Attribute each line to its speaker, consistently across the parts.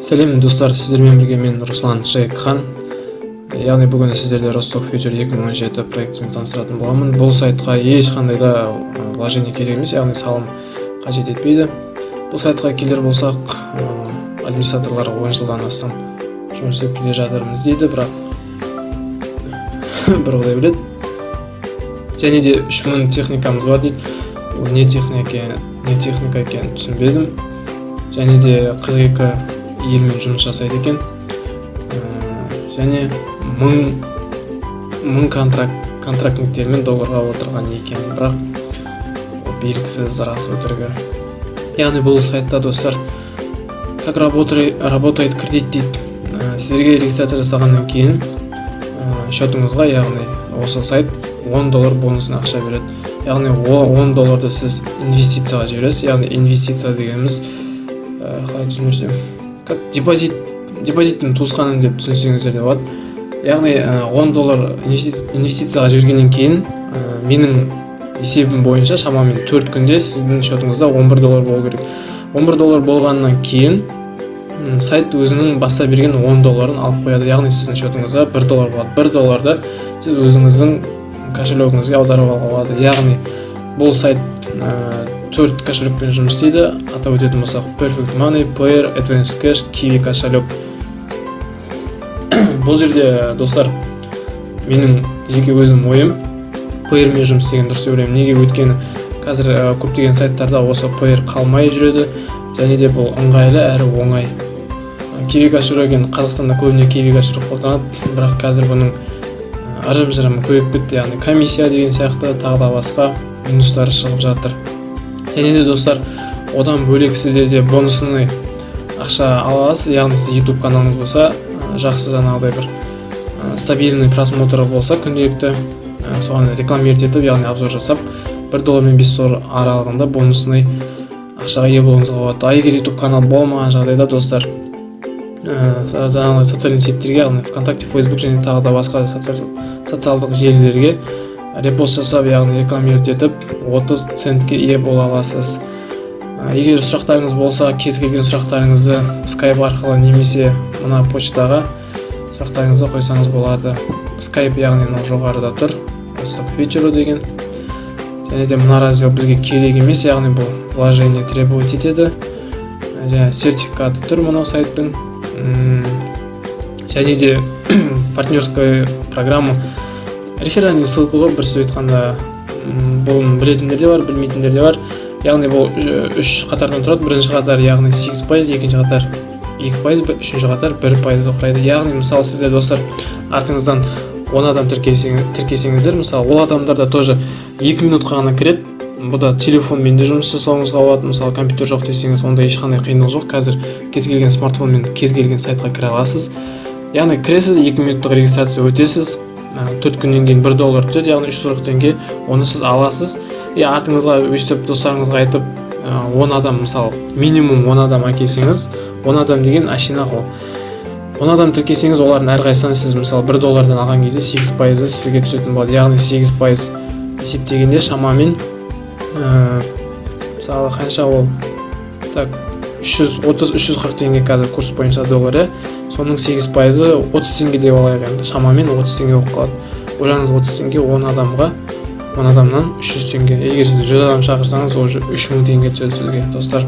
Speaker 1: Сәлем достар, сіздермен бірге мен Руслан Шейкхан. Яғни бүгін сіздерді Росток Future 2017 проектімен таныстыратын боламын. Бұл сайтқа ешқандай да вложение керек емес, яғни салым қажет етпейді. Бұл сайтқа келер болсақ, администраторлар 10 жылдан астам жұмыс істеп келе жатырмыз дейді, бірақ бір құдай біледі. Және де 3000 техникамыз бар дейді. Ол не техника екенін түсінбедім. Және де 42 елмен жұмыс жасайды екен. Және 1000 контрактниктермен долларға отырған екен, бірақ белгісіз рас өтірігі. Яғни бұл сайтта достар, как работает кредит дейді. Сіздерге регистрация жасағаннан кейін счетыңызға, яғни осы сайт $10 бонусын ақша береді. Яғни $10 сіз инвестицияға жібересіз. Яғни инвестиция дегеніміз қалай түсіндірсем, как депозиттің туысқаны деп түсінсеңіздер де болады. Яғни $10 инвестицияға жібергеннен кейін менің есебім бойынша шамамен 4 күнде сіздің счетыңызда $11 болу керек. $11 болғаннан кейін сайт өзінің баса берген $10-ын алып қояды. Яғни сіздің счетыңызда $1 болады. $1-ды сіз өзіңіздің кошелегіңізге аударып алуға болады. Яғни бұл сайт 4 кошелекпен жұмыс істейді. Атап өтетін болсақ, Perfect Money, Payeer, Advance Cash, Kiwi кошелек. Бұл жерде достар, менің жеке өзім ойым, Payeerмен жұмыс істеген дұрыс деп ойлаймын. Неге? Өйткені қазір көптеген сайттарда осы Payeer қалмай жүреді, және де бұл ыңғайлы әрі оңай. Kiwi кошелек, Қазақстанда көбіне Kiwi кошелек қолданады, бірақ қазір бұның ажым-жырымы көбейіп кетті. Яғни комиссия деген сияқты тағы да басқа минустары шығып жатыр. Және де достар, одан бөлек сіздерде бонусный ақша аласыз. Яғни сіз YouTube каналыңыз болса, жақсы жаңағыдай бір стабильный просмотры болса, күнделікті соған рекламировать етіп, яғни обзор жасап, $1 мен $5 аралығында бонусный ақшаға ие болуыңызға болады. А егер YouTube канал болмаған жағдайда достар, жаңағы социальный сеттерге, яғни ВКонтакте, Facebook және тағы да басқа социалдық желілерге репост жасап, яғни рекламировать етіп, 30 центке ие бола аласыз. Егер сұрақтарыңыз болса, кез келген сұрақтарыңызды Skype арқылы немесе мына почтаға сұрақтарыңызды қойсаңыз болады. Skype, яғни жоғарыда тұр, Rostok Future деген. Және де мына раздел бізге керек емес, яғни бұл вложение требовать етеді. Және сертификаты тұр мынау сайттың. Және де партнерская программа, реферальный ссылкаға бір сөз айтқанда, бұл білетіндер де бар, білмейтіндер де бар. Яғни бұл 3 қатардан тұрады. Бірінші қатар яғни 8%, екінші қатар 2%, үшінші қатар 1% құрайды. Яғни мысалы сіздер достар артыңыздан 10 адам тіркесеңіздер, мысалы ол адамдарда тоже 2 минутқа ғана кіреді. Бұда телефонмен де жұмыс жасауыңызға болады. Мысалы компьютер жоқ десеңіз, онда ешқандай қиындық жоқ. Қазір кез келген смартфонмен кез келген сайтқа кіре аласыз. Яғни кіресіз, 2 минуттық регистрация өтесіз, 4 күннен кейін $1 түседі, яғни 340 теңге, оны сіз аласыз. Артыңызға өстіп достарыңызға айтып, 10 адам, мысалы минимум 10 адам әкелсеңіз, 10 адам деген ашина қол. 10 адам тіркесеңіз, олардың әрқайсысынан сіз мысалы $1-дан алған кезде 8% сізге түсетін болады. Яғни 8% есептегенде шамамен мысалы қанша ол? Так, 340 теңге қазір курс бойынша доллары. Соның 8%-ы 30 теңге деп алайық енді. Шамамен 30 теңге болып қалады. Ойлаңыз, 30 теңге 10 адамнан 300 теңге. Егер сіз 100 адам шақырсаңыз, ол 3000 теңге түседі сізге, достар.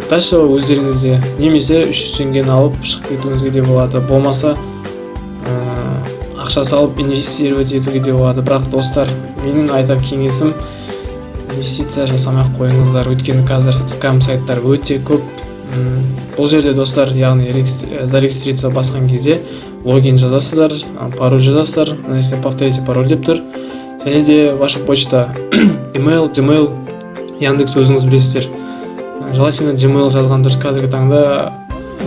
Speaker 1: Дальше өздеріңізде немесе 300 теңгені алып шығып кетуіңізге де болады. Болмаса ақша салып инвестировать етуге де болады. Бірақ достар, менің айтар кеңесім, инвестиция жасамай қойыңыздар. Өйткені қазір скам сайттар өте көп. Бұл жерде достар, яғни зарегистрация басқан кезде логин жазасыздар, пароль жазасыздар, повторите пароль деп тұр. Және де ваша почта, email, Gmail, Яндекс өзіңіз білесіздер. Желательно Gmail жазған дұрыс. Қазіргі таңда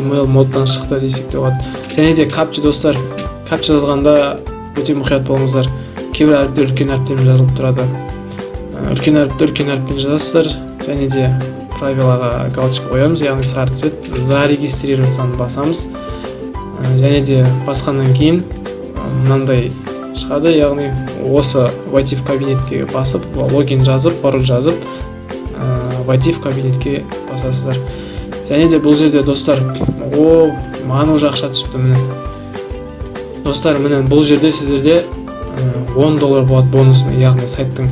Speaker 1: email моддан шықты десек те болады. Және де капча достар, капча жазғанда өте мұқият болыңыздар. Кейбір әріптер үлкен әріптермен жазылып тұрады. Үлкен әріппен жазасыздар. Және де правилаға галочка қоямыз, яғни сары цвет, зарегистрироваться басамыз. Және де басқаннан кейін мынандай шығады, яғни осы войти в кабинетке басып, логин жазып, пароль жазып, войти в кабинетке басасыздар. Және де бұл жерде достар, маған уже ақша түсіпті міне. Достар, міне бұл жерде сіздерде $10 болады бонусын, яғни сайттың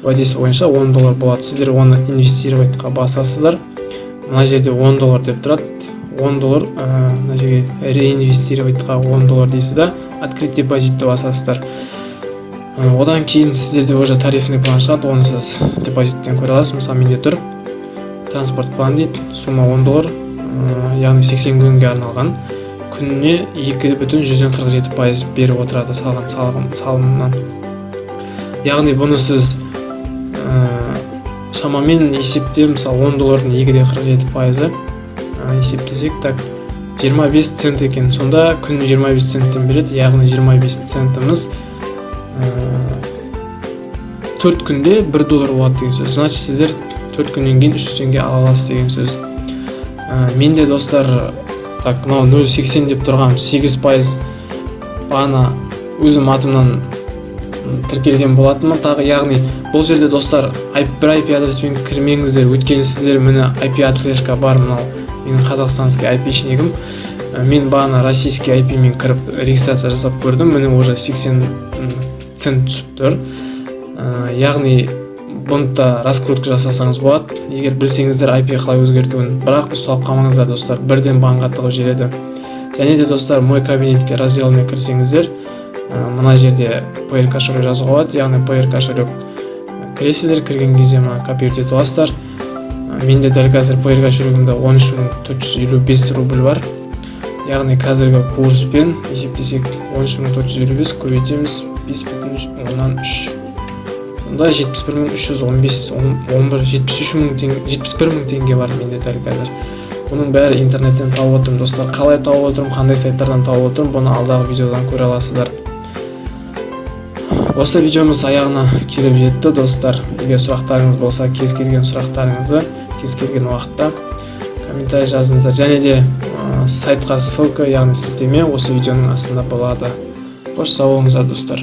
Speaker 1: уәдесі бойынша $10 болады. Сіздер оны инвестировайтқа басасыздар. Мына жерде $10 деп тұрады. $10, мына жерге реинвестировайтқа $10 дейсіз да, открыть депозитті басасыздар. Одан кейін сіздерде уже тарифный план шығады, оны сіз депозиттен көре аласыз. Мысалы менде тұр транспорт план дейді, сумма $10, яғни 80 күнге арналған, күніне 2,147% беріп отырады салымнан. Яғни бұны сіз шамамен есепте, мысалы $10-ның 2,47% есептесек, так 25 цент екен. Сонда күніне 25 центтен береді, яғни 25 центіміз 4 күнде $1 болады деген сөз. Значит, сіздер 4 күннен кейін 300 теңге ала аласыз деген сөз. Менде достар, так, 0,80 деп тұрғам 8% бана өзім атымнан тіркелген болатынмын тағы. Яғни бұл жерде достар бір IP адреспен кірмеңіздер, өйткені сіздер міне IP отслежка бар, мынау менің қазақстанский IP ішінегім. Мен бағана российский IP мен кіріп регистрация жасап көрдім, міне уже 80 цент түсіп тұр. Яғни бұнда раскрутка жасасаңыз болады, егер білсеңіздер IP қалай өзгертуін. Бірақ ұсталып қалмаңыздар достар, бірден банға тығып жібереді. Және де достар, мой кабинетке разделіне кірсеңіздер, мына жерде PR кошелек жазуға болады, яғни PR кошелек кіресіздер, кірген кезде мына копировать етіп аласыздар. Менде дәл қазір PR кошелегімде 13.455 рубль бар. Яғни қазіргі курспен есептесек 13.455 көбейтеміз 5,3. Сонда 71.315 теңге бар менде дәл қазір. Бұның бәрі интернеттен тауып отырмын достар. Қалай тауып отырмын, қандай сайттардан тауып отырмын, бұны алдағы видеодан көре аласыздар. Осы видеомыз аяғына келіп жетті достар. Егер сұрақтарыңыз болса, кез келген сұрақтарыңызды кез келген уақытта комментарий жазыңыздар. Және де сайтқа ссылка, яғни сілтеме осы видеоның астында болады. Қош сау болыңыздар достар.